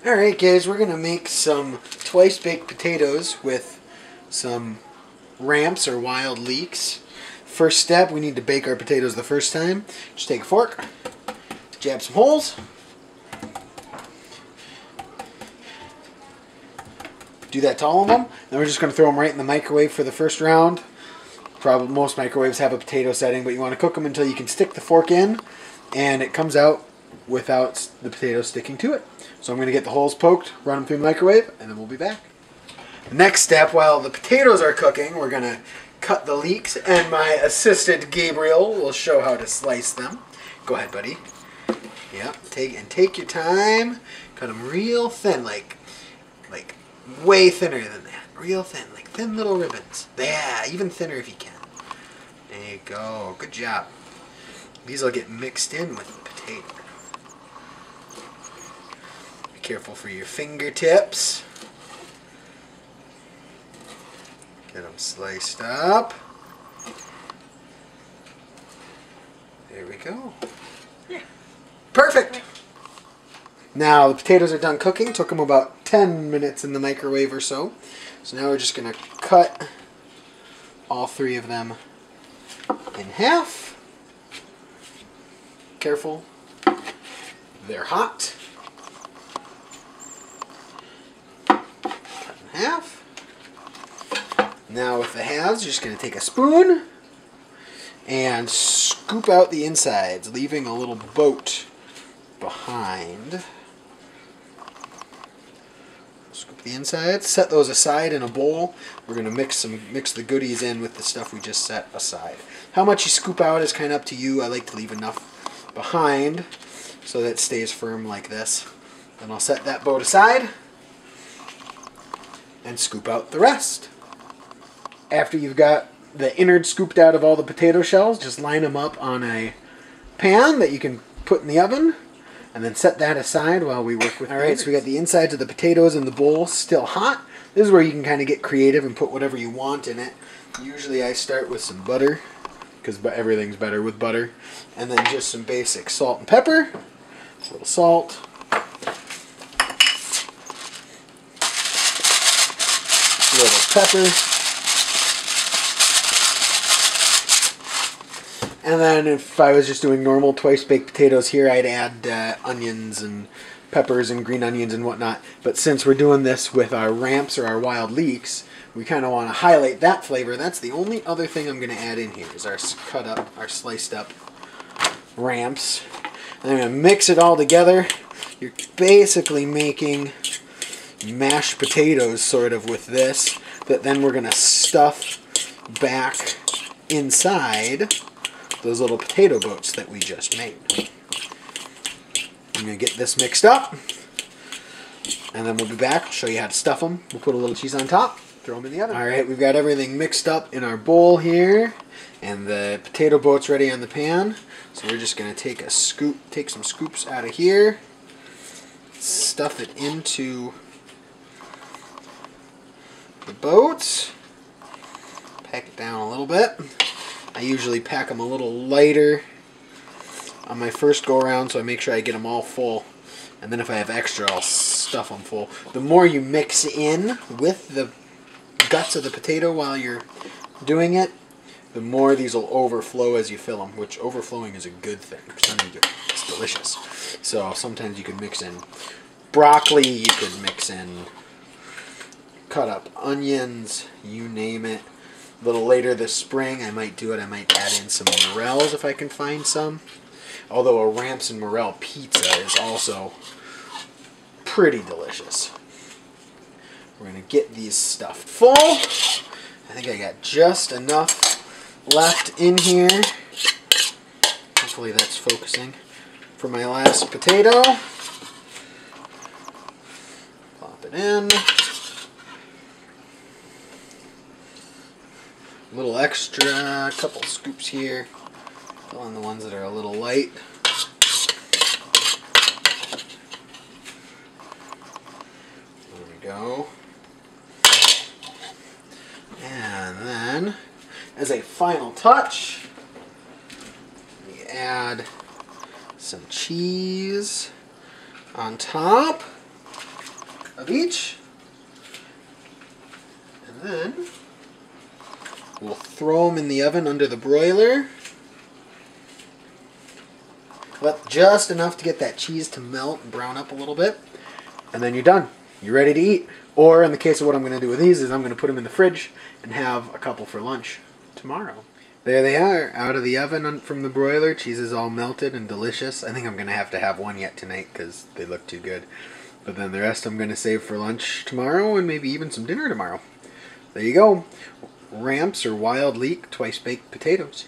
Alright guys, we're going to make some twice baked potatoes with some Ramps or Wild Leeks. First step, we need to bake our potatoes the first time. Just take a fork, jab some holes, do that to all of them. Then we're just going to throw them right in the microwave for the first round. Probably most microwaves have a potato setting, but you want to cook them until you can stick the fork in and it comes out without the potato sticking to it. So I'm going to get the holes poked, run them through the microwave, and then we'll be back. The next step, while the potatoes are cooking, we're going to cut the leeks, and my assistant Gabriel will show how to slice them. Go ahead, buddy. Yep, take your time. Cut them real thin, like way thinner than that. Real thin, like thin little ribbons. Yeah, even thinner if you can. There you go. Good job. These will get mixed in with the potato. Be careful for your fingertips. Get them sliced up. There we go. Yeah. Perfect! Now the potatoes are done cooking. Took them about 10 minutes in the microwave or so. So now we're just going to cut all three of them in half. Careful. They're hot. Cut in half. Now with the halves, you're just going to take a spoon and scoop out the insides, leaving a little boat behind. Scoop the insides, set those aside in a bowl. We're going to mix the goodies in with the stuff we just set aside. How much you scoop out is kind of up to you. I like to leave enough behind so that it stays firm like this. Then I'll set that boat aside and scoop out the rest. After you've got the innards scooped out of all the potato shells, just line them up on a pan that you can put in the oven, and then set that aside while we work with. Alright, so we got the insides of the potatoes in the bowl still hot. This is where you can kind of get creative and put whatever you want in it. Usually I start with some butter, because everything's better with butter, and then just some basic salt and pepper. A little salt. A little pepper. And then if I was just doing normal twice baked potatoes here, I'd add onions and peppers and green onions and whatnot. But since we're doing this with our Ramps or our Wild Leeks, we kind of want to highlight that flavor. That's the only other thing I'm going to add in here is our sliced up Ramps. And I'm going to mix it all together. You're basically making mashed potatoes sort of with this, that then we're going to stuff back inside those little potato boats that we just made. I'm going to get this mixed up, and then we'll be back. I'll show you how to stuff them. We'll put a little cheese on top, throw them in the oven. Alright, we've got everything mixed up in our bowl here, and the potato boat's ready on the pan. So we're just going to take some scoops out of here, stuff it into the boats, pack it down a little bit. I usually pack them a little lighter on my first go around, so I make sure I get them all full, and then if I have extra I'll stuff them full. The more you mix in with the guts of the potato while you're doing it, the more these will overflow as you fill them, which overflowing is a good thing. It's delicious. So sometimes you can mix in broccoli, you could mix in cut up onions, you name it. A little later this spring I might do it. I might add in some morels if I can find some. Although a Ramps and morel pizza is also pretty delicious. We're going to get these stuffed full. I think I got just enough left in here. Hopefully that's focusing for my last potato. Plop it in. A little extra, a couple scoops here. Fill in the ones that are a little light. There we go. And then, as a final touch, we add some cheese on top. of each. And then we'll throw them in the oven under the broiler. Let just enough to get that cheese to melt and brown up a little bit. And then you're done. You're ready to eat. Or in the case of what I'm going to do with these is I'm going to put them in the fridge and have a couple for lunch tomorrow. There they are, out of the oven from the broiler. Cheese is all melted and delicious. I think I'm going to have one yet tonight because they look too good. But then the rest I'm going to save for lunch tomorrow and maybe even some dinner tomorrow. There you go. Ramps or Wild Leek twice baked potatoes.